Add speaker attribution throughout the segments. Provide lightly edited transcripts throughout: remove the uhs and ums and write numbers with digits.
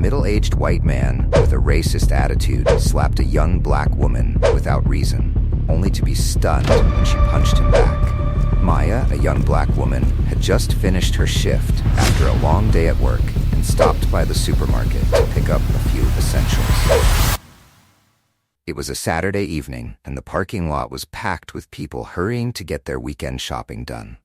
Speaker 1: middle-aged white man with a racist attitude slapped a young black woman without reason, only to be stunned when she punched him back. Maya, a young black woman, had just finished her shift after a long day at work and stopped by the supermarket to pick up a few essentials. It was a Saturday evening, and the parking lot was packed with people hurrying to get their weekend shopping done.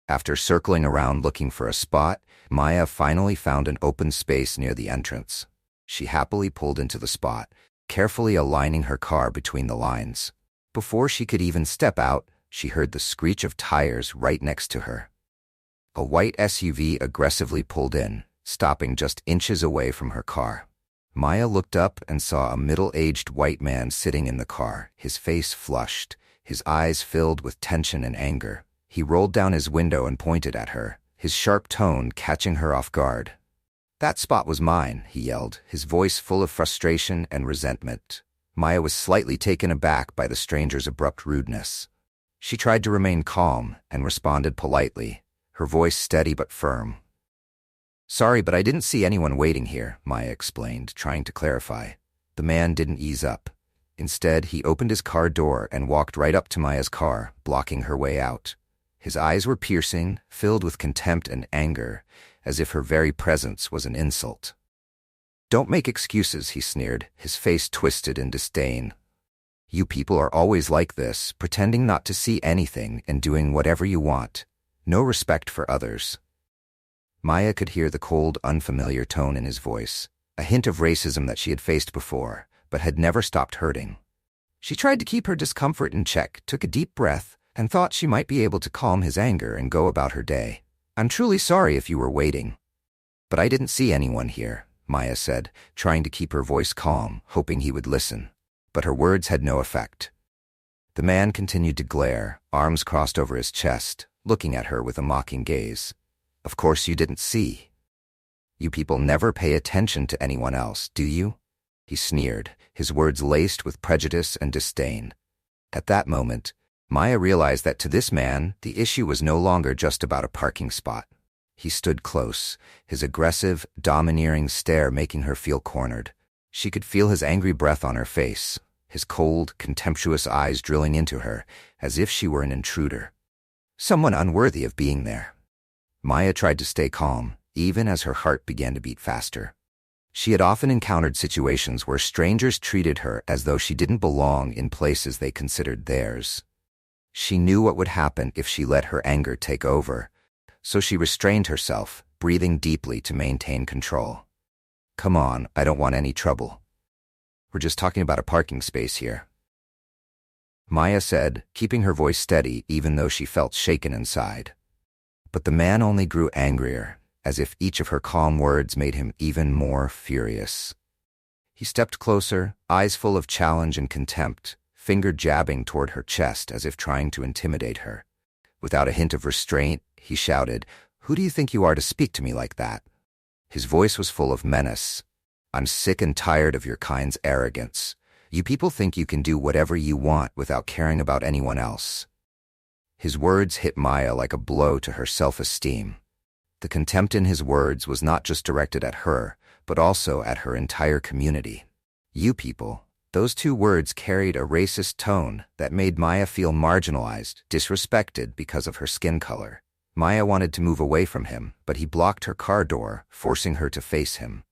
Speaker 1: After circling around looking for a spot, Maya finally found an open space near the entrance. She happily pulled into the spot, carefully aligning her car between the lines. Before she could even step out, she heard the screech of tires right next to her. A white SUV aggressively pulled in, stopping just inches away from her car. Maya looked up and saw a middle-aged white man sitting in the car, his face flushed, his eyes filled with tension and anger. He rolled down his window and pointed at her, his sharp tone catching her off guard. "That spot was mine," he yelled, his voice full of frustration and resentment. Maya was slightly taken aback by the stranger's abrupt rudeness. She tried to remain calm and responded politely, her voice steady but firm. "Sorry, but I didn't see anyone waiting here," Maya explained, trying to clarify. The man didn't ease up. Instead, he opened his car door and walked right up to Maya's car, blocking her way out. His eyes were piercing, filled with contempt and anger, as if her very presence was an insult. "Don't make excuses," he sneered, his face twisted in disdain. "You people are always like this, pretending not to see anything and doing whatever you want. No respect for others." Maya could hear the cold, unfamiliar tone in his voice, a hint of racism that she had faced before, but had never stopped hurting. She tried to keep her discomfort in check, took a deep breath, and thought she might be able to calm his anger and go about her day. "I'm truly sorry if you were waiting." "But I didn't see anyone here," Maya said, trying to keep her voice calm, hoping he would listen. But her words had no effect. The man continued to glare, arms crossed over his chest, looking at her with a mocking gaze. "Of course you didn't see. You people never pay attention to anyone else, do you?" He sneered, his words laced with prejudice and disdain. At that moment, Maya realized that to this man, the issue was no longer just about a parking spot. He stood close, his aggressive, domineering stare making her feel cornered. She could feel his angry breath on her face, his cold, contemptuous eyes drilling into her, as if she were an intruder. Someone unworthy of being there. Maya tried to stay calm, even as her heart began to beat faster. She had often encountered situations where strangers treated her as though she didn't belong in places they considered theirs. She knew what would happen if she let her anger take over, so she restrained herself, breathing deeply to maintain control. "Come on, I don't want any trouble. We're just talking about a parking space here," Maya said, keeping her voice steady even though she felt shaken inside. But the man only grew angrier, as if each of her calm words made him even more furious. He stepped closer, eyes full of challenge and contempt, finger jabbing toward her chest as if trying to intimidate her. Without a hint of restraint, he shouted, "Who do you think you are to speak to me like that?" His voice was full of menace. "I'm sick and tired of your kind's arrogance. You people think you can do whatever you want without caring about anyone else." His words hit Maya like a blow to her self-esteem. The contempt in his words was not just directed at her, but also at her entire community. "You people." Those two words carried a racist tone that made Maya feel marginalized, disrespected because of her skin color. Maya wanted to move away from him, but he blocked her car door, forcing her to face him.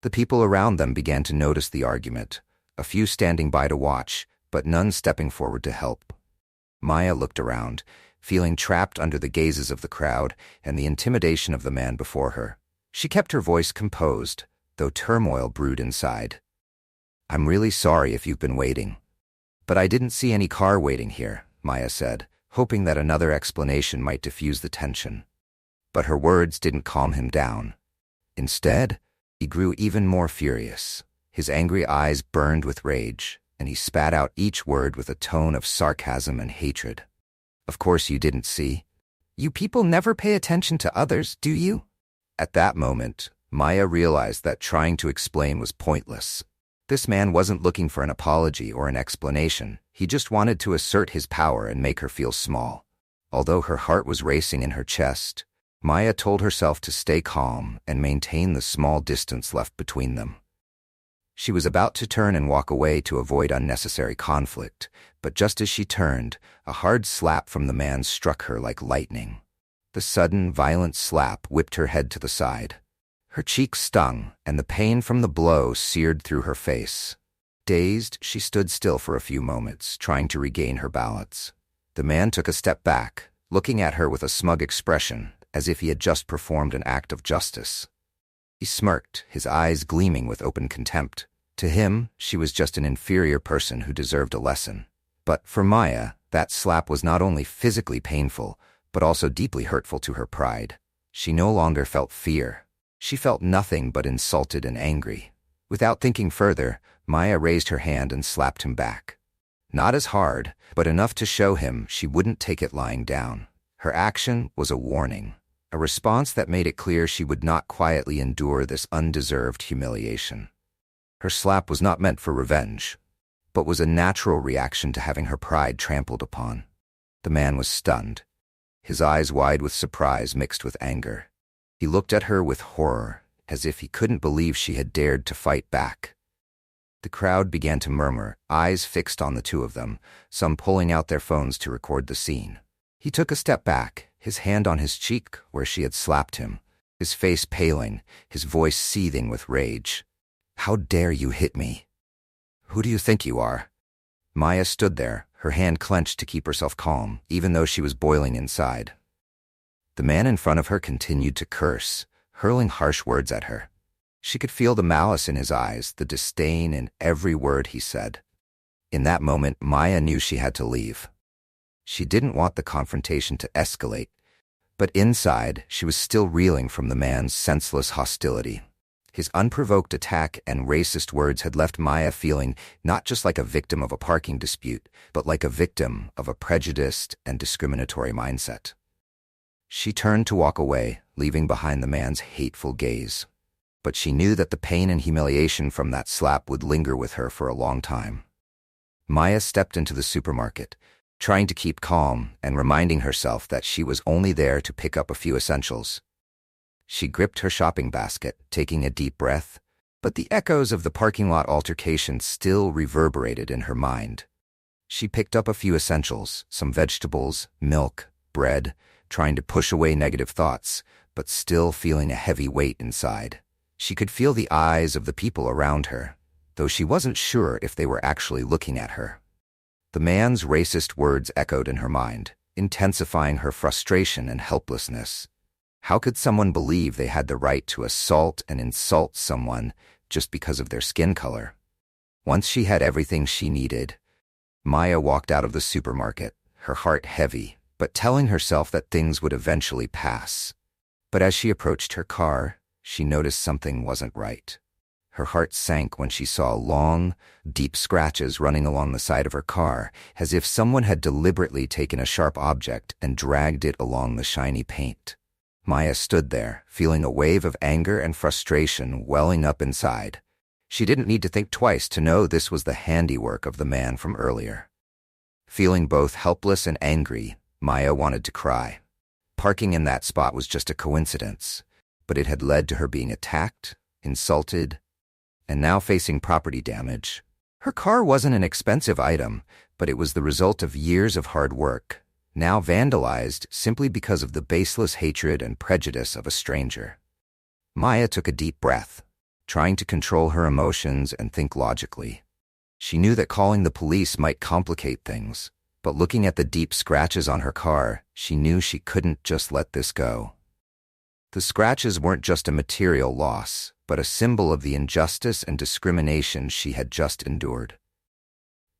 Speaker 1: The people around them began to notice the argument, a few standing by to watch, but none stepping forward to help. Maya looked around, feeling trapped under the gazes of the crowd and the intimidation of the man before her. She kept her voice composed, though turmoil brewed inside. "I'm really sorry if you've been waiting." "But I didn't see any car waiting here," Maya said, hoping that another explanation might diffuse the tension. But her words didn't calm him down. Instead, he grew even more furious. His angry eyes burned with rage, and he spat out each word with a tone of sarcasm and hatred. "Of course you didn't see. You people never pay attention to others, do you?" At that moment, Maya realized that trying to explain was pointless. This man wasn't looking for an apology or an explanation. He just wanted to assert his power and make her feel small. Although her heart was racing in her chest, Maya told herself to stay calm and maintain the small distance left between them. She was about to turn and walk away to avoid unnecessary conflict, but just as she turned, a hard slap from the man struck her like lightning. The sudden, violent slap whipped her head to the side. Her cheek stung, and the pain from the blow seared through her face. Dazed, she stood still for a few moments, trying to regain her balance. The man took a step back, looking at her with a smug expression, as if he had just performed an act of justice. He smirked, his eyes gleaming with open contempt. To him, she was just an inferior person who deserved a lesson. But for Maya, that slap was not only physically painful, but also deeply hurtful to her pride. She no longer felt fear. She felt nothing but insulted and angry. Without thinking further, Maya raised her hand and slapped him back. Not as hard, but enough to show him she wouldn't take it lying down. Her action was a warning, a response that made it clear she would not quietly endure this undeserved humiliation. Her slap was not meant for revenge, but was a natural reaction to having her pride trampled upon. The man was stunned, his eyes wide with surprise mixed with anger. He looked at her with horror, as if he couldn't believe she had dared to fight back. The crowd began to murmur, eyes fixed on the two of them, some pulling out their phones to record the scene. He took a step back, his hand on his cheek where she had slapped him, his face paling, his voice seething with rage. "How dare you hit me? Who do you think you are?" Maya stood there, her hand clenched to keep herself calm, even though she was boiling inside. The man in front of her continued to curse, hurling harsh words at her. She could feel the malice in his eyes, the disdain in every word he said. In that moment, Maya knew she had to leave. She didn't want the confrontation to escalate, but inside, she was still reeling from the man's senseless hostility. His unprovoked attack and racist words had left Maya feeling not just like a victim of a parking dispute, but like a victim of a prejudiced and discriminatory mindset. She turned to walk away, leaving behind the man's hateful gaze. But she knew that the pain and humiliation from that slap would linger with her for a long time. Maya stepped into the supermarket, trying to keep calm and reminding herself that she was only there to pick up a few essentials. She gripped her shopping basket, taking a deep breath, but the echoes of the parking lot altercation still reverberated in her mind. She picked up a few essentials, some vegetables, milk, bread, trying to push away negative thoughts, but still feeling a heavy weight inside. She could feel the eyes of the people around her, though she wasn't sure if they were actually looking at her. The man's racist words echoed in her mind, intensifying her frustration and helplessness. How could someone believe they had the right to assault and insult someone just because of their skin color? Once she had everything she needed, Maya walked out of the supermarket, her heart heavy, but telling herself that things would eventually pass. But as she approached her car, she noticed something wasn't right. Her heart sank when she saw long, deep scratches running along the side of her car, as if someone had deliberately taken a sharp object and dragged it along the shiny paint. Maya stood there, feeling a wave of anger and frustration welling up inside. She didn't need to think twice to know this was the handiwork of the man from earlier. Feeling both helpless and angry, Maya wanted to cry. Parking in that spot was just a coincidence, but it had led to her being attacked, insulted, and now facing property damage. Her car wasn't an expensive item, but it was the result of years of hard work, now vandalized simply because of the baseless hatred and prejudice of a stranger. Maya took a deep breath, trying to control her emotions and think logically. She knew that calling the police might complicate things, but looking at the deep scratches on her car, she knew she couldn't just let this go. The scratches weren't just a material loss, but a symbol of the injustice and discrimination she had just endured.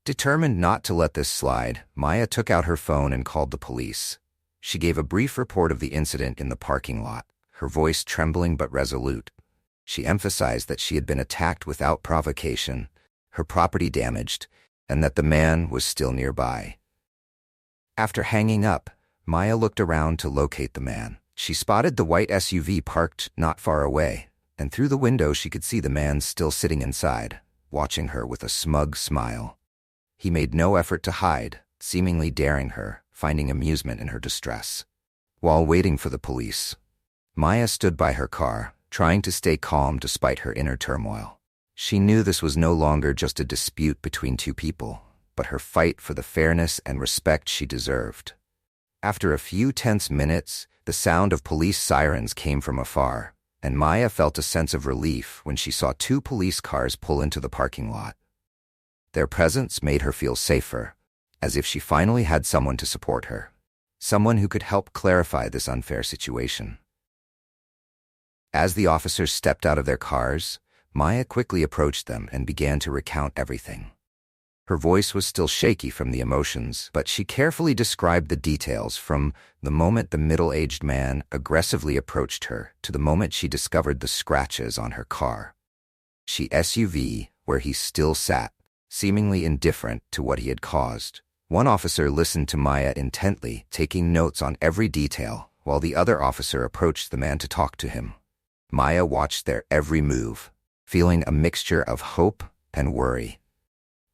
Speaker 1: Determined not to let this slide, Maya took out her phone and called the police. She gave a brief report of the incident in the parking lot, her voice trembling but resolute. She emphasized that she had been attacked without provocation, her property damaged, and that the man was still nearby. After hanging up, Maya looked around to locate the man. She spotted the white SUV parked not far away, and through the window she could see the man still sitting inside, watching her with a smug smile. He made no effort to hide, seemingly daring her, finding amusement in her distress. While waiting for the police, Maya stood by her car, trying to stay calm despite her inner turmoil. She knew this was no longer just a dispute between two people, but her fight for the fairness and respect she deserved. After a few tense minutes, the sound of police sirens came from afar, and Maya felt a sense of relief when she saw two police cars pull into the parking lot. Their presence made her feel safer, as if she finally had someone to support her, someone who could help clarify this unfair situation. As the officers stepped out of their cars, Maya quickly approached them and began to recount everything. Her voice was still shaky from the emotions, but she carefully described the details from the moment the middle-aged man aggressively approached her to the moment she discovered the scratches on her car. She SUV, where he still sat, seemingly indifferent to what he had caused. One officer listened to Maya intently, taking notes on every detail, while the other officer approached the man to talk to him. Maya watched their every move, feeling a mixture of hope and worry.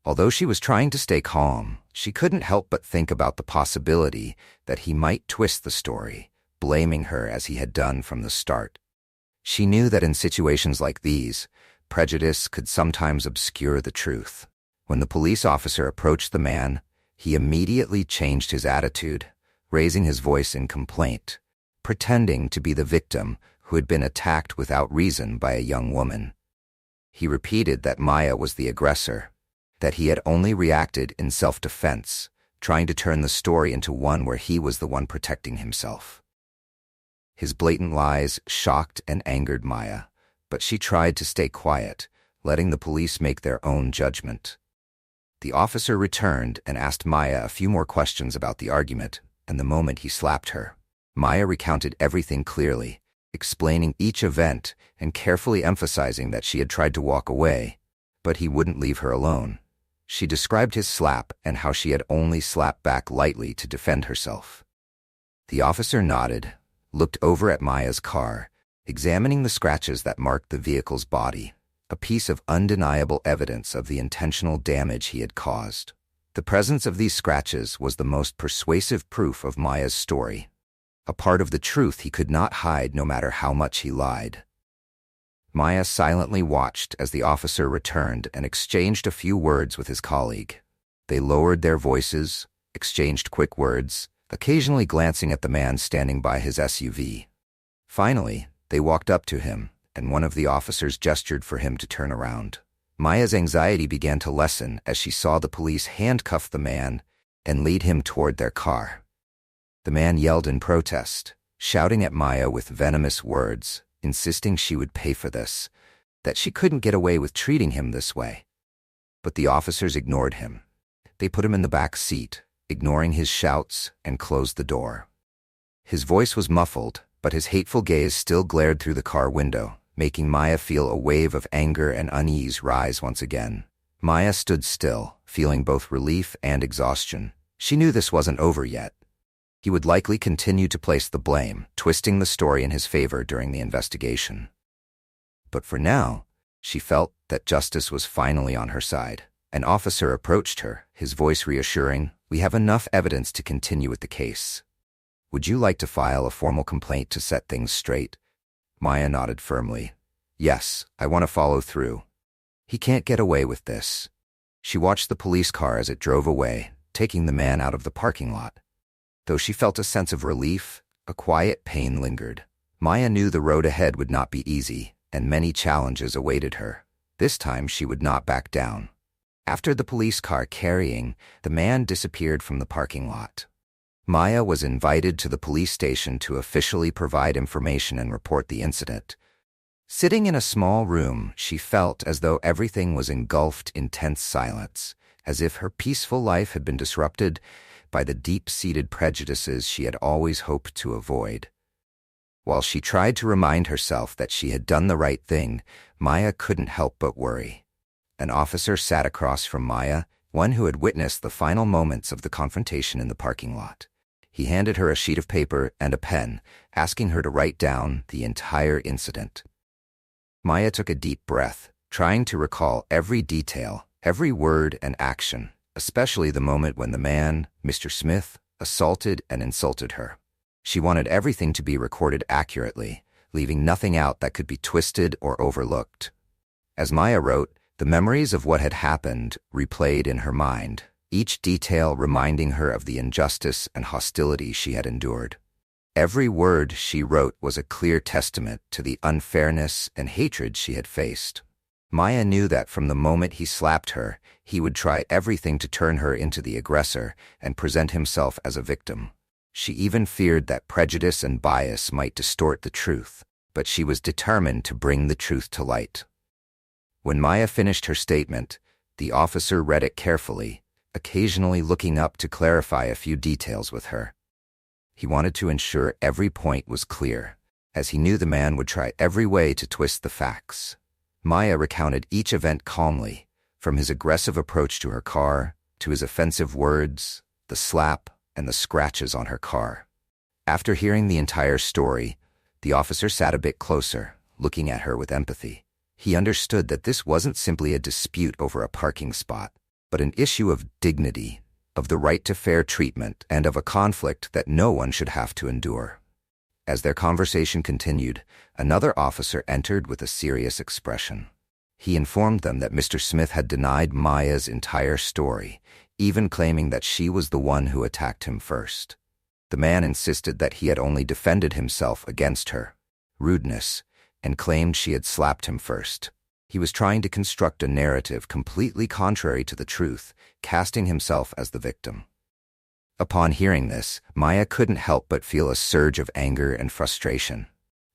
Speaker 1: Although she was trying to stay calm, she couldn't help but think about the possibility that he might twist the story, blaming her as he had done from the start. She knew that in situations like these, prejudice could sometimes obscure the truth. When the police officer approached the man, he immediately changed his attitude, raising his voice in complaint, pretending to be the victim who had been attacked without reason by a young woman. He repeated that Maya was the aggressor, that he had only reacted in self-defense, trying to turn the story into one where he was the one protecting himself. His blatant lies shocked and angered Maya, but she tried to stay quiet, letting the police make their own judgment. The officer returned and asked Maya a few more questions about the argument, and the moment he slapped her, Maya recounted everything clearly, explaining each event and carefully emphasizing that she had tried to walk away, but he wouldn't leave her alone. She described his slap and how she had only slapped back lightly to defend herself. The officer nodded, looked over at Maya's car, examining the scratches that marked the vehicle's body, a piece of undeniable evidence of the intentional damage he had caused. The presence of these scratches was the most persuasive proof of Maya's story, a part of the truth he could not hide no matter how much he lied. Maya silently watched as the officer returned and exchanged a few words with his colleague. They lowered their voices, exchanged quick words, occasionally glancing at the man standing by his SUV. Finally, they walked up to him, and one of the officers gestured for him to turn around. Maya's anxiety began to lessen as she saw the police handcuff the man and lead him toward their car. The man yelled in protest, shouting at Maya with venomous words, insisting she would pay for this, that she couldn't get away with treating him this way. But the officers ignored him. They put him in the back seat, ignoring his shouts, and closed the door. His voice was muffled, but his hateful gaze still glared through the car window, making Maya feel a wave of anger and unease rise once again. Maya stood still, feeling both relief and exhaustion. She knew this wasn't over yet. He would likely continue to place the blame, twisting the story in his favor during the investigation. But for now, she felt that justice was finally on her side. An officer approached her, his voice reassuring, "We have enough evidence to continue with the case. Would you like to file a formal complaint to set things straight?" Maya nodded firmly. "Yes, I want to follow through. He can't get away with this." She watched the police car as it drove away, taking the man out of the parking lot. Though she felt a sense of relief, a quiet pain lingered. Maya knew the road ahead would not be easy, and many challenges awaited her. This time she would not back down. After the police car carrying, the man disappeared from the parking lot. Maya was invited to the police station to officially provide information and report the incident. Sitting in a small room, she felt as though everything was engulfed in tense silence, as if her peaceful life had been disrupted by the deep-seated prejudices she had always hoped to avoid. While she tried to remind herself that she had done the right thing, Maya couldn't help but worry. An officer sat across from Maya, one who had witnessed the final moments of the confrontation in the parking lot. He handed her a sheet of paper and a pen, asking her to write down the entire incident. Maya took a deep breath, trying to recall every detail, every word and action, especially the moment when the man, Mr. Smith, assaulted and insulted her. She wanted everything to be recorded accurately, leaving nothing out that could be twisted or overlooked. As Maya wrote, the memories of what had happened replayed in her mind, each detail reminding her of the injustice and hostility she had endured. Every word she wrote was a clear testament to the unfairness and hatred she had faced. Maya knew that from the moment he slapped her, he would try everything to turn her into the aggressor and present himself as a victim. She even feared that prejudice and bias might distort the truth, but she was determined to bring the truth to light. When Maya finished her statement, the officer read it carefully, occasionally looking up to clarify a few details with her. He wanted to ensure every point was clear, as he knew the man would try every way to twist the facts. Maya recounted each event calmly, from his aggressive approach to her car, to his offensive words, the slap, and the scratches on her car. After hearing the entire story, the officer sat a bit closer, looking at her with empathy. He understood that this wasn't simply a dispute over a parking spot, but an issue of dignity, of the right to fair treatment, and of a conflict that no one should have to endure. As their conversation continued, another officer entered with a serious expression. He informed them that Mr. Smith had denied Maya's entire story, even claiming that she was the one who attacked him first. The man insisted that he had only defended himself against her rudeness, and claimed she had slapped him first. He was trying to construct a narrative completely contrary to the truth, casting himself as the victim. Upon hearing this, Maya couldn't help but feel a surge of anger and frustration.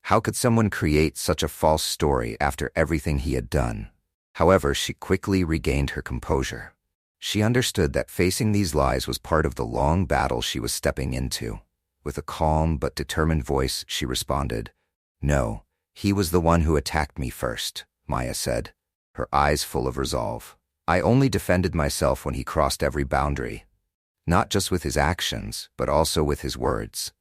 Speaker 1: How could someone create such a false story after everything he had done? However, she quickly regained her composure. She understood that facing these lies was part of the long battle she was stepping into. With a calm but determined voice, she responded, "No, he was the one who attacked me first," Maya said, her eyes full of resolve. "I only defended myself when he crossed every boundary. Not just with his actions, but also with his words.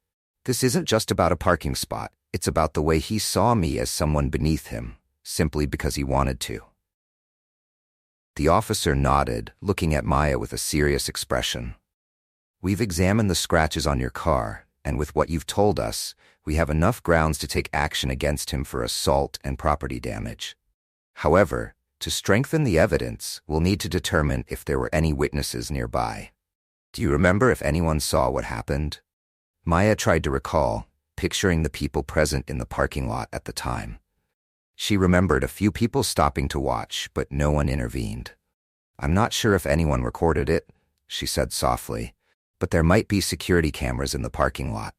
Speaker 1: This isn't just about a parking spot. It's about the way he saw me as someone beneath him, simply because he wanted to." The officer nodded, looking at Maya with a serious expression. "We've examined the scratches on your car, and with what you've told us, we have enough grounds to take action against him for assault and property damage. However, to strengthen the evidence, we'll need to determine if there were any witnesses nearby. Do you remember if anyone saw what happened?" Maya tried to recall, picturing the people present in the parking lot at the time. She remembered a few people stopping to watch, but no one intervened. "I'm not sure if anyone recorded it," she said softly, "but there might be security cameras in the parking lot.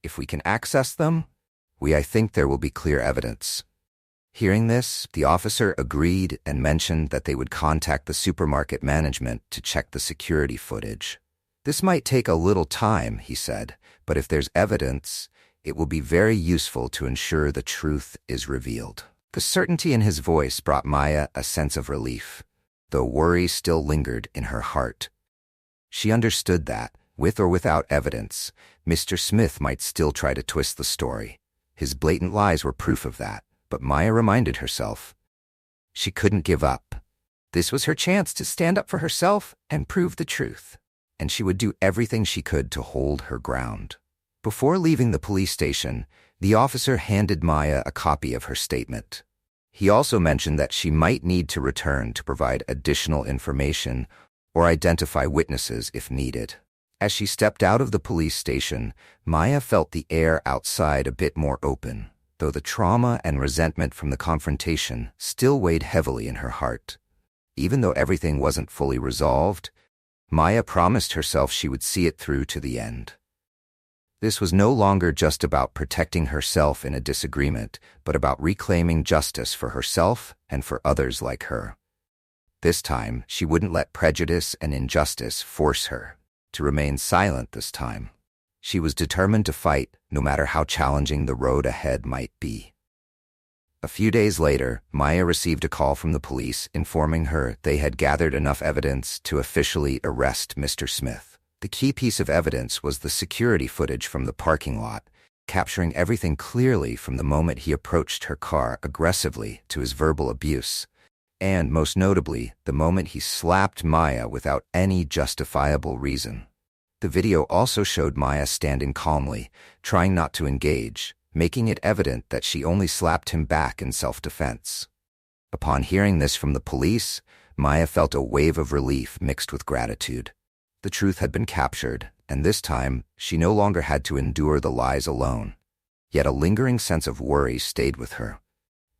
Speaker 1: If we can access them, I think there will be clear evidence." Hearing this, the officer agreed and mentioned that they would contact the supermarket management to check the security footage. "This might take a little time," he said, "but if there's evidence, it will be very useful to ensure the truth is revealed." The certainty in his voice brought Maya a sense of relief, though worry still lingered in her heart. She understood that, with or without evidence, Mr. Smith might still try to twist the story. His blatant lies were proof of that, but Maya reminded herself she couldn't give up. This was her chance to stand up for herself and prove the truth, and she would do everything she could to hold her ground. Before leaving the police station, the officer handed Maya a copy of her statement. He also mentioned that she might need to return to provide additional information or identify witnesses if needed. As she stepped out of the police station, Maya felt the air outside a bit more open, though the trauma and resentment from the confrontation still weighed heavily in her heart. Even though everything wasn't fully resolved, Maya promised herself she would see it through to the end. This was no longer just about protecting herself in a disagreement, but about reclaiming justice for herself and for others like her. This time, she wouldn't let prejudice and injustice force her to remain silent this time. She was determined to fight, no matter how challenging the road ahead might be. A few days later, Maya received a call from the police informing her they had gathered enough evidence to officially arrest Mr. Smith. The key piece of evidence was the security footage from the parking lot, capturing everything clearly from the moment he approached her car aggressively to his verbal abuse, and, most notably, the moment he slapped Maya without any justifiable reason. The video also showed Maya standing calmly, trying not to engage, making it evident that she only slapped him back in self-defense. Upon hearing this from the police, Maya felt a wave of relief mixed with gratitude. The truth had been captured, and this time she no longer had to endure the lies alone. Yet a lingering sense of worry stayed with her.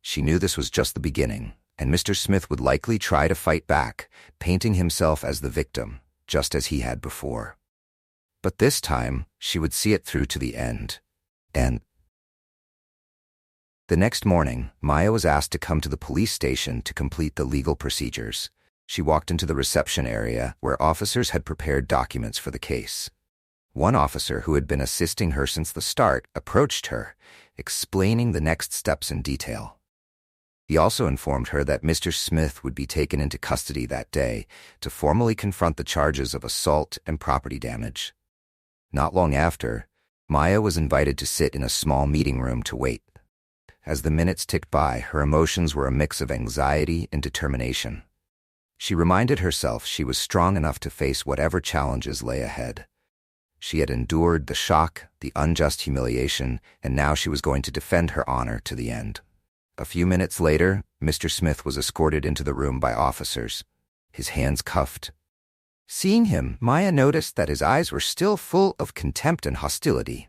Speaker 1: She knew this was just the beginning, and Mr. Smith would likely try to fight back, painting himself as the victim, just as he had before. But this time, she would see it through to the end. And the next morning, Maya was asked to come to the police station to complete the legal procedures. She walked into the reception area where officers had prepared documents for the case. One officer who had been assisting her since the start approached her, explaining the next steps in detail. He also informed her that Mr. Smith would be taken into custody that day to formally confront the charges of assault and property damage. Not long after, Maya was invited to sit in a small meeting room to wait. As the minutes ticked by, her emotions were a mix of anxiety and determination. She reminded herself she was strong enough to face whatever challenges lay ahead. She had endured the shock, the unjust humiliation, and now she was going to defend her honor to the end. A few minutes later, Mr. Smith was escorted into the room by officers, his hands cuffed. Seeing him, Maya noticed that his eyes were still full of contempt and hostility.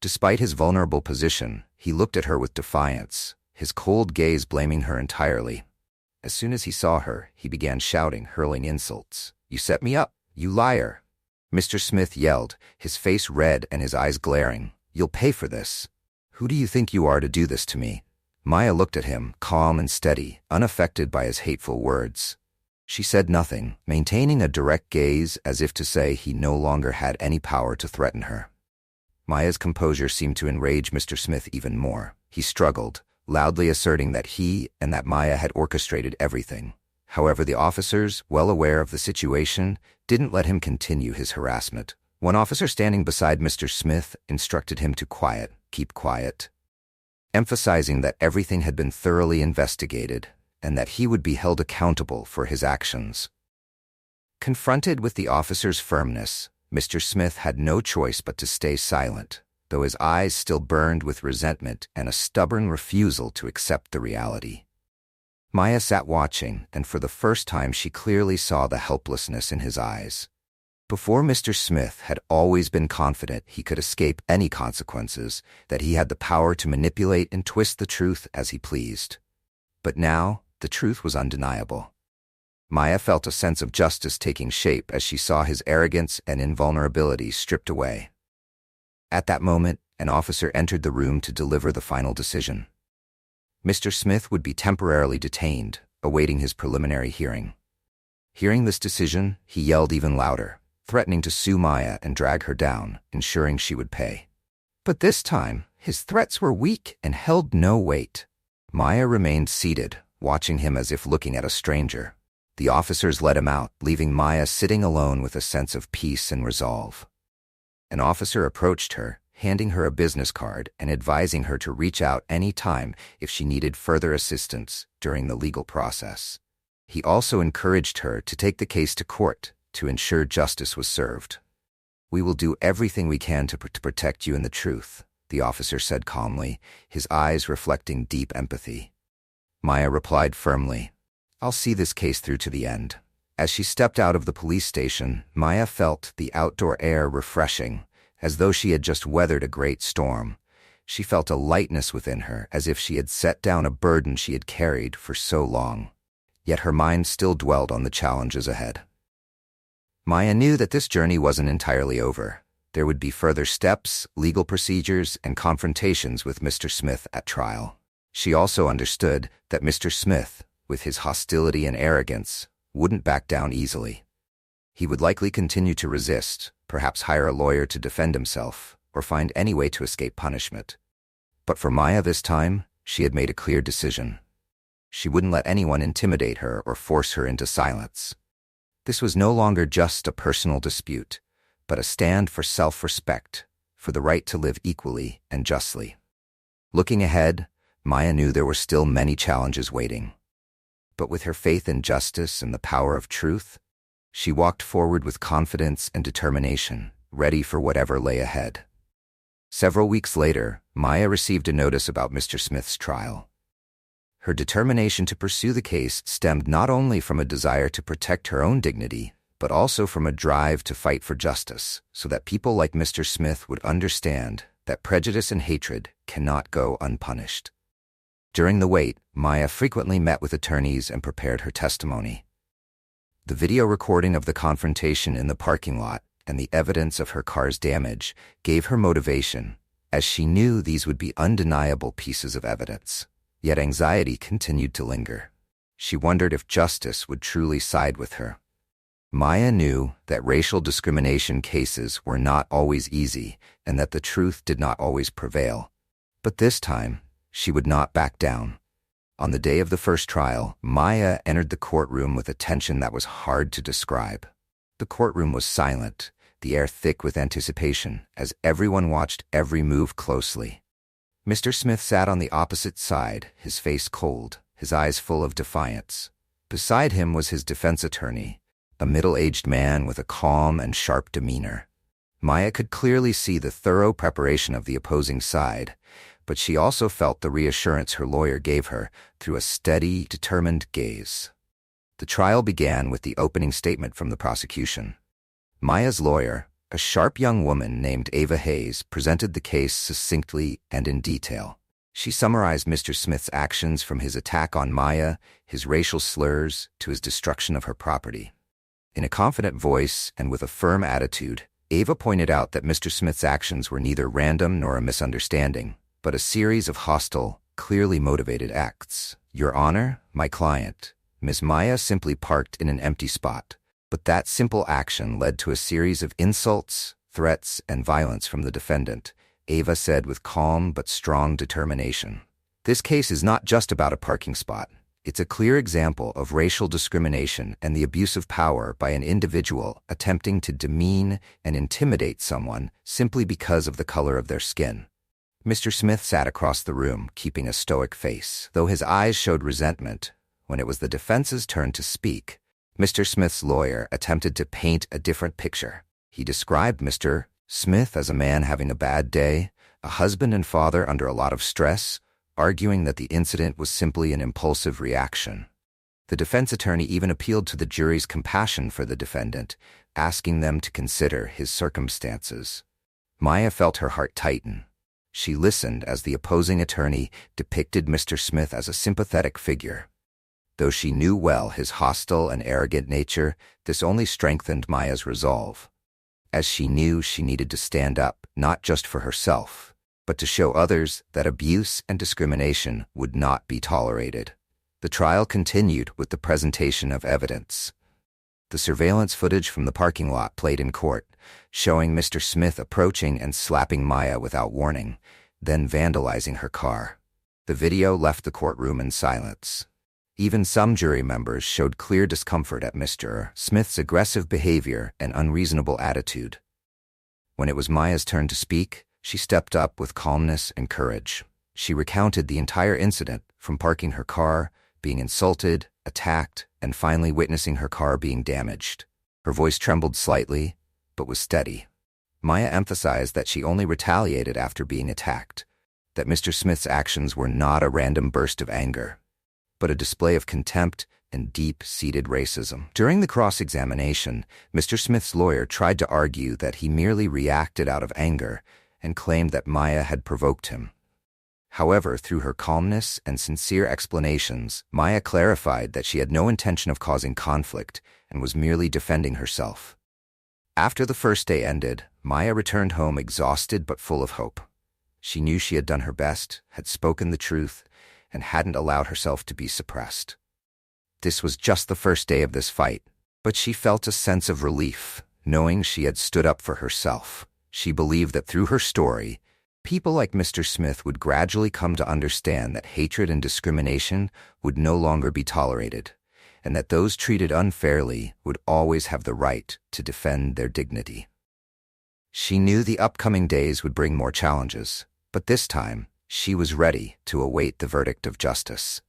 Speaker 1: Despite his vulnerable position, he looked at her with defiance, his cold gaze blaming her entirely. As soon as he saw her, he began shouting, hurling insults. "You set me up, you liar!" Mr. Smith yelled, his face red and his eyes glaring. "You'll pay for this. Who do you think you are to do this to me?" Maya looked at him, calm and steady, unaffected by his hateful words. She said nothing, maintaining a direct gaze as if to say he no longer had any power to threaten her. Maya's composure seemed to enrage Mr. Smith even more. He struggled, loudly asserting that he and that Maya had orchestrated everything. However, the officers, well aware of the situation, didn't let him continue his harassment. One officer standing beside Mr. Smith instructed him to keep quiet, emphasizing that everything had been thoroughly investigated and that he would be held accountable for his actions. Confronted with the officer's firmness, Mr. Smith had no choice but to stay silent, though his eyes still burned with resentment and a stubborn refusal to accept the reality. Maya sat watching, and for the first time she clearly saw the helplessness in his eyes. Before, Mr. Smith had always been confident he could escape any consequences, that he had the power to manipulate and twist the truth as he pleased. But now, the truth was undeniable. Maya felt a sense of justice taking shape as she saw his arrogance and invulnerability stripped away. At that moment, an officer entered the room to deliver the final decision. Mr. Smith would be temporarily detained, awaiting his preliminary hearing. Hearing this decision, he yelled even louder, threatening to sue Maya and drag her down, ensuring she would pay. But this time, his threats were weak and held no weight. Maya remained seated, watching him as if looking at a stranger. The officers let him out, leaving Maya sitting alone with a sense of peace and resolve. An officer approached her, handing her a business card and advising her to reach out any time if she needed further assistance during the legal process. He also encouraged her to take the case to court to ensure justice was served. "We will do everything we can to protect you and the truth," the officer said calmly, his eyes reflecting deep empathy. Maya replied firmly, "I'll see this case through to the end." As she stepped out of the police station, Maya felt the outdoor air refreshing, as though she had just weathered a great storm. She felt a lightness within her, as if she had set down a burden she had carried for so long. Yet her mind still dwelled on the challenges ahead. Maya knew that this journey wasn't entirely over. There would be further steps, legal procedures, and confrontations with Mr. Smith at trial. She also understood that Mr. Smith, with his hostility and arrogance, wouldn't back down easily. He would likely continue to resist, perhaps hire a lawyer to defend himself, or find any way to escape punishment. But for Maya this time, she had made a clear decision. She wouldn't let anyone intimidate her or force her into silence. This was no longer just a personal dispute, but a stand for self-respect, for the right to live equally and justly. Looking ahead, Maya knew there were still many challenges waiting. But with her faith in justice and the power of truth, she walked forward with confidence and determination, ready for whatever lay ahead. Several weeks later, Maya received a notice about Mr. Smith's trial. Her determination to pursue the case stemmed not only from a desire to protect her own dignity, but also from a drive to fight for justice, so that people like Mr. Smith would understand that prejudice and hatred cannot go unpunished. During the wait, Maya frequently met with attorneys and prepared her testimony. The video recording of the confrontation in the parking lot and the evidence of her car's damage gave her motivation, as she knew these would be undeniable pieces of evidence. Yet anxiety continued to linger. She wondered if justice would truly side with her. Maya knew that racial discrimination cases were not always easy and that the truth did not always prevail. But this time, she would not back down. On the day of the first trial, Maya entered the courtroom with a tension that was hard to describe. The courtroom was silent, the air thick with anticipation, as everyone watched every move closely. Mr. Smith sat on the opposite side, his face cold, his eyes full of defiance. Beside him was his defense attorney, a middle-aged man with a calm and sharp demeanor. Maya could clearly see the thorough preparation of the opposing side, but she also felt the reassurance her lawyer gave her through a steady, determined gaze. The trial began with the opening statement from the prosecution. Maya's lawyer, a sharp young woman named Ava Hayes, presented the case succinctly and in detail. She summarized Mr. Smith's actions from his attack on Maya, his racial slurs, to his destruction of her property. In a confident voice and with a firm attitude, Ava pointed out that Mr. Smith's actions were neither random nor a misunderstanding, but a series of hostile, clearly motivated acts. "Your Honor, my client, Ms. Maya simply parked in an empty spot, but that simple action led to a series of insults, threats, and violence from the defendant," Ava said with calm but strong determination. "This case is not just about a parking spot. It's a clear example of racial discrimination and the abuse of power by an individual attempting to demean and intimidate someone simply because of the color of their skin." Mr. Smith sat across the room, keeping a stoic face, though his eyes showed resentment. When it was the defense's turn to speak, Mr. Smith's lawyer attempted to paint a different picture. He described Mr. Smith as a man having a bad day, a husband and father under a lot of stress, arguing that the incident was simply an impulsive reaction. The defense attorney even appealed to the jury's compassion for the defendant, asking them to consider his circumstances. Maya felt her heart tighten. She listened as the opposing attorney depicted Mr. Smith as a sympathetic figure. Though she knew well his hostile and arrogant nature, this only strengthened Maya's resolve, as she knew she needed to stand up not just for herself, but to show others that abuse and discrimination would not be tolerated. The trial continued with the presentation of evidence. The surveillance footage from the parking lot played in court, showing Mr. Smith approaching and slapping Maya without warning, then vandalizing her car. The video left the courtroom in silence. Even some jury members showed clear discomfort at Mr. Smith's aggressive behavior and unreasonable attitude. When it was Maya's turn to speak, she stepped up with calmness and courage. She recounted the entire incident, from parking her car, being insulted, attacked, and finally witnessing her car being damaged. Her voice trembled slightly, but was steady. Maya emphasized that she only retaliated after being attacked, that Mr. Smith's actions were not a random burst of anger, but a display of contempt and deep-seated racism. During the cross-examination, Mr. Smith's lawyer tried to argue that he merely reacted out of anger and claimed that Maya had provoked him. However, through her calmness and sincere explanations, Maya clarified that she had no intention of causing conflict and was merely defending herself. After the first day ended, Maya returned home exhausted but full of hope. She knew she had done her best, had spoken the truth, and hadn't allowed herself to be suppressed. This was just the first day of this fight, but she felt a sense of relief, knowing she had stood up for herself. She believed that through her story, people like Mr. Smith would gradually come to understand that hatred and discrimination would no longer be tolerated, and that those treated unfairly would always have the right to defend their dignity. She knew the upcoming days would bring more challenges, but this time, she was ready to await the verdict of justice.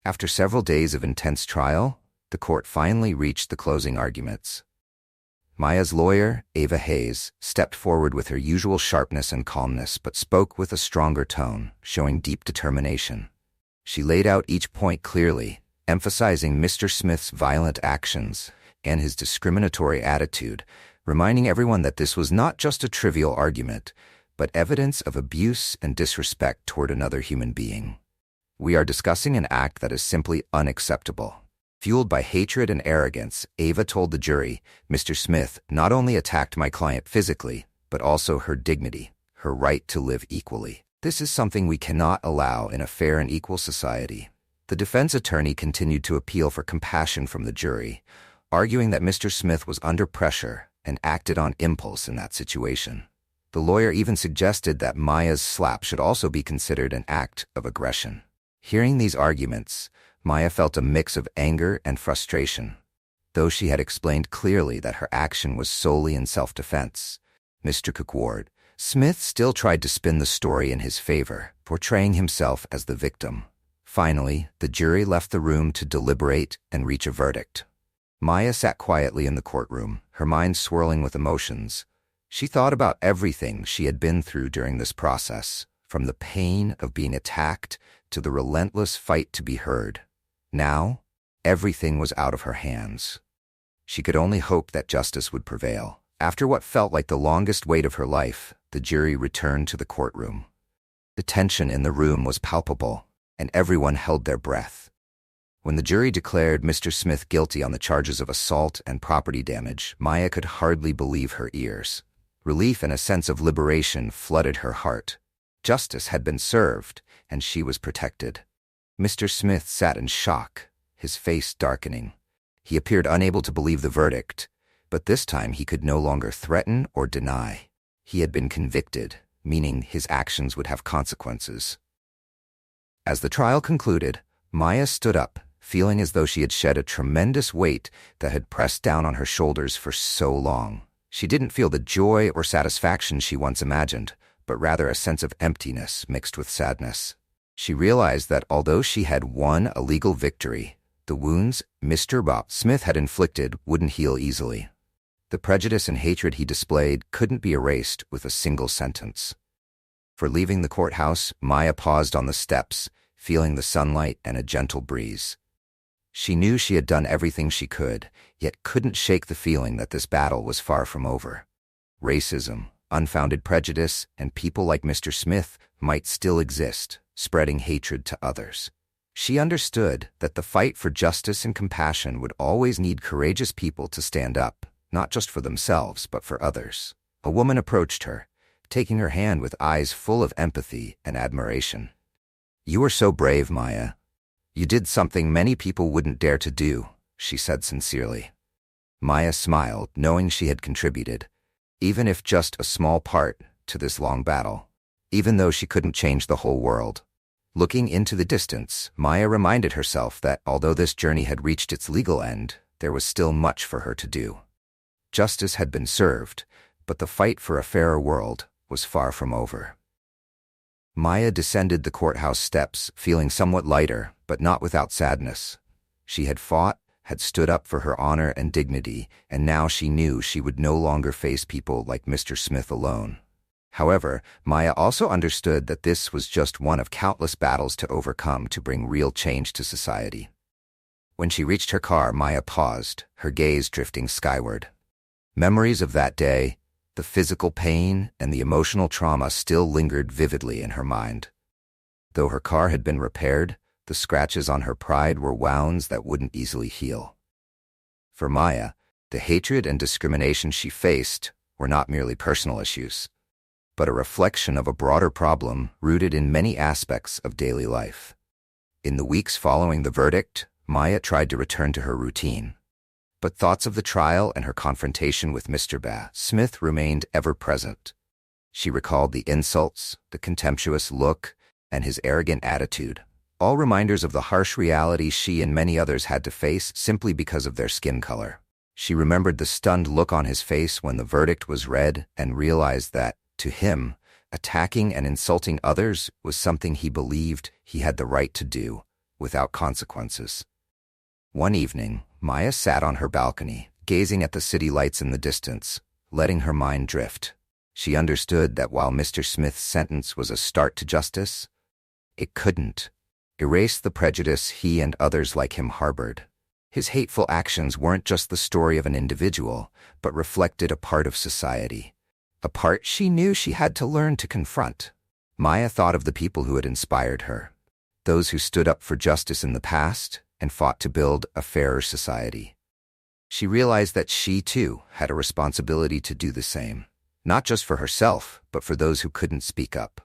Speaker 1: After several days of intense trial, the court finally reached the closing arguments. Maya's lawyer, Ava Hayes, stepped forward with her usual sharpness and calmness, but spoke with a stronger tone, showing deep determination. She laid out each point clearly, emphasizing Mr. Smith's violent actions and his discriminatory attitude, reminding everyone that this was not just a trivial argument, but evidence of abuse and disrespect toward another human being. We are discussing an act that is simply unacceptable. Fueled by hatred and arrogance, Ava told the jury, Mr. Smith not only attacked my client physically, but also her dignity, her right to live equally. This is something we cannot allow in a fair and equal society. The defense attorney continued to appeal for compassion from the jury, arguing that Mr. Smith was under pressure and acted on impulse in that situation. The lawyer even suggested that Maya's slap should also be considered an act of aggression. Hearing these arguments, Maya felt a mix of anger and frustration. Though she had explained clearly that her action was solely in self-defense, Mr. Cookward, Smith still tried to spin the story in his favor, portraying himself as the victim. Finally, the jury left the room to deliberate and reach a verdict. Maya sat quietly in the courtroom, her mind swirling with emotions. She thought about everything she had been through during this process, from the pain of being attacked to the relentless fight to be heard. Now, everything was out of her hands. She could only hope that justice would prevail. After what felt like the longest wait of her life, the jury returned to the courtroom. The tension in the room was palpable, and everyone held their breath. When the jury declared Mr. Smith guilty on the charges of assault and property damage, Maya could hardly believe her ears. Relief and a sense of liberation flooded her heart. Justice had been served, and she was protected. Mr. Smith sat in shock, his face darkening. He appeared unable to believe the verdict, but this time he could no longer threaten or deny. He had been convicted, meaning his actions would have consequences. As the trial concluded, Maya stood up, feeling as though she had shed a tremendous weight that had pressed down on her shoulders for so long. She didn't feel the joy or satisfaction she once imagined, but rather a sense of emptiness mixed with sadness. She realized that although she had won a legal victory, the wounds Mr. Smith had inflicted wouldn't heal easily. The prejudice and hatred he displayed couldn't be erased with a single sentence. For leaving the courthouse, Maya paused on the steps, feeling the sunlight and a gentle breeze. She knew she had done everything she could, yet couldn't shake the feeling that this battle was far from over. Racism, unfounded prejudice, and people like Mr. Smith might still exist, spreading hatred to others. She understood that the fight for justice and compassion would always need courageous people to stand up, not just for themselves, but for others. A woman approached her, taking her hand with eyes full of empathy and admiration. "You are so brave, Maya. You did something many people wouldn't dare to do," she said sincerely. Maya smiled, knowing she had contributed, even if just a small part, to this long battle. Even though she couldn't change the whole world. Looking into the distance, Maya reminded herself that although this journey had reached its legal end, there was still much for her to do. Justice had been served, but the fight for a fairer world was far from over. Maya descended the courthouse steps, feeling somewhat lighter, but not without sadness. She had fought, had stood up for her honor and dignity, and now she knew she would no longer face people like Mr. Smith alone. However, Maya also understood that this was just one of countless battles to overcome to bring real change to society. When she reached her car, Maya paused, her gaze drifting skyward. Memories of that day, the physical pain and the emotional trauma still lingered vividly in her mind. Though her car had been repaired, the scratches on her pride were wounds that wouldn't easily heal. For Maya, the hatred and discrimination she faced were not merely personal issues, but a reflection of a broader problem rooted in many aspects of daily life. In the weeks following the verdict, Maya tried to return to her routine. But thoughts of the trial and her confrontation with Mr. Smith remained ever present. She recalled the insults, the contemptuous look, and his arrogant attitude, all reminders of the harsh reality she and many others had to face simply because of their skin color. She remembered the stunned look on his face when the verdict was read and realized that, to him, attacking and insulting others was something he believed he had the right to do, without consequences. One evening, Maya sat on her balcony, gazing at the city lights in the distance, letting her mind drift. She understood that while Mr. Smith's sentence was a start to justice, it couldn't erase the prejudice he and others like him harbored. His hateful actions weren't just the story of an individual, but reflected a part of society, a part she knew she had to learn to confront. Maya thought of the people who had inspired her, those who stood up for justice in the past and fought to build a fairer society. She realized that she, too, had a responsibility to do the same, not just for herself, but for those who couldn't speak up.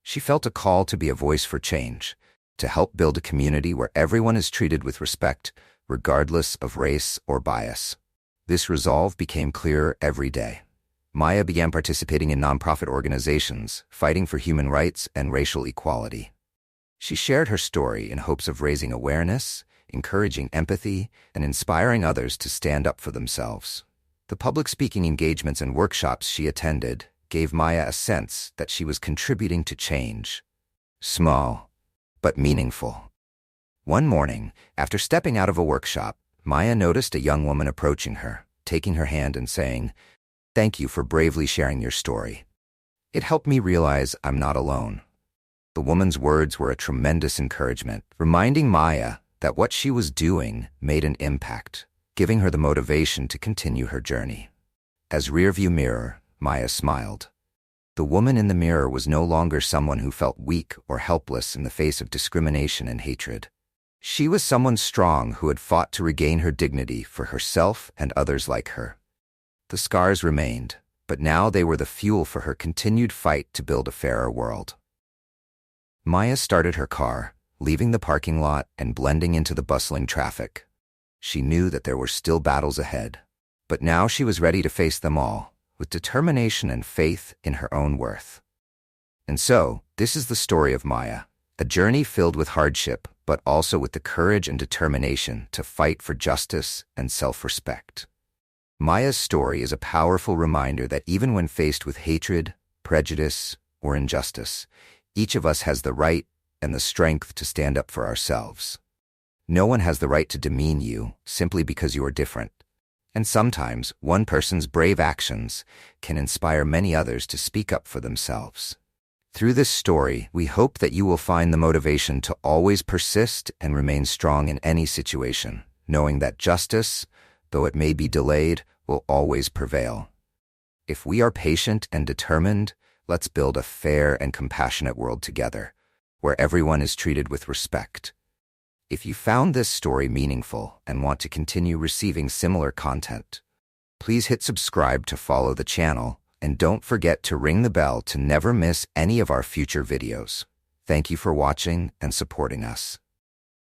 Speaker 1: She felt a call to be a voice for change, to help build a community where everyone is treated with respect, regardless of race or bias. This resolve became clearer every day. Maya began participating in nonprofit organizations, fighting for human rights and racial equality. She shared her story in hopes of raising awareness, encouraging empathy, and inspiring others to stand up for themselves. The public speaking engagements and workshops she attended gave Maya a sense that she was contributing to change. Small, but meaningful. One morning, after stepping out of a workshop, Maya noticed a young woman approaching her, taking her hand and saying, "Thank you for bravely sharing your story. It helped me realize I'm not alone." The woman's words were a tremendous encouragement, reminding Maya that what she was doing made an impact, giving her the motivation to continue her journey. As rearview mirror, Maya smiled. The woman in the mirror was no longer someone who felt weak or helpless in the face of discrimination and hatred. She was someone strong who had fought to regain her dignity for herself and others like her. The scars remained, but now they were the fuel for her continued fight to build a fairer world. Maya started her car, leaving the parking lot and blending into the bustling traffic. She knew that there were still battles ahead, but now she was ready to face them all, with determination and faith in her own worth. And so, this is the story of Maya, a journey filled with hardship, but also with the courage and determination to fight for justice and self-respect. Maya's story is a powerful reminder that even when faced with hatred, prejudice, or injustice, each of us has the right and the strength to stand up for ourselves. No one has the right to demean you simply because you are different. And sometimes one person's brave actions can inspire many others to speak up for themselves. Through this story, we hope that you will find the motivation to always persist and remain strong in any situation, knowing that justice, though it may be delayed, will always prevail. If we are patient and determined, let's build a fair and compassionate world together, where everyone is treated with respect. If you found this story meaningful and want to continue receiving similar content, please hit subscribe to follow the channel, and don't forget to ring the bell to never miss any of our future videos. Thank you for watching and supporting us.